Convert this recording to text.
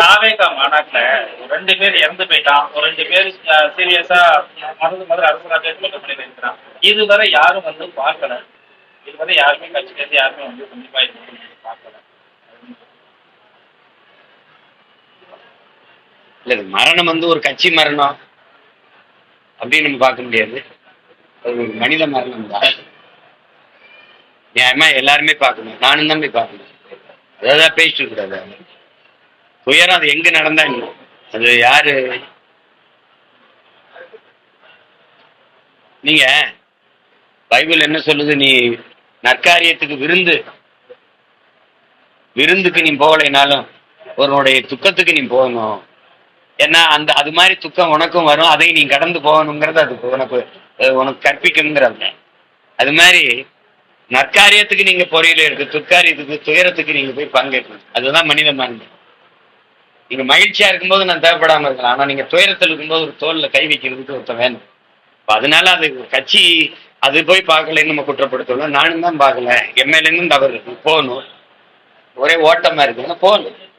தாவேகா மாநாட்டுல ஒரு 2 பேர் இறந்து போயிட்டான், ஒரு 2 பேர் சீரியஸா மருந்து அரசராக இருக்கிறான். இதுவரை யாரும் வந்து பார்க்கல. இதுவரை யாருமே கட்சியிலேருந்து யாருமே வந்து கண்டிப்பா பார்க்கல. இல்ல மரணம் வந்து ஒரு கட்சி மரணம் அப்படின்னு நம்ம பார்க்க முடியாது. அது ஒரு மனித மரணம் தான். நியாயமா எல்லாருமே பார்க்கணும். நானும் தான் போய் பார்க்கணும். அதான் பேசிட்டு கூடாது. துயரம் அது எங்க நடந்தா இல்லை. அது யாரு நீங்க பைபிள் என்ன சொல்லுது? நீ நற்காரியத்துக்கு விருந்துக்கு நீ போகலைனாலும் உன்னுடைய துக்கத்துக்கு நீ போகணும். ஏன்னா அது மாதிரி துக்கம் உனக்கும் வரும். அதை நீ கடந்து போகணுங்கிறது அது உனக்கு கற்பிக்குங்கிறது. அது மாதிரி நற்காரியத்துக்கு நீங்க பொறியில இருக்கு, துக்காரியத்துக்கு துயரத்துக்கு நீங்க போய் பங்கேற்கணும். அதுதான் மனித மரணம். நீங்க மகிழ்ச்சியா இருக்கும்போது நான் தேவைப்படாம இருக்கலாம். ஆனா நீங்க துயரத்தில் இருக்கும்போது ஒரு தோல்ல கை வைக்கிறதுக்கு ஒருத்தன் வேணும். அதனால அது கட்சி அது போய் பார்க்கலன்னு நம்ம குற்றப்படுத்தணும். நானும் தான் பார்க்கல, எம்எல்ஏன்னு தவறு இருக்கு, போகணும். ஒரே ஓட்டமா இருக்குன்னா போகணும்.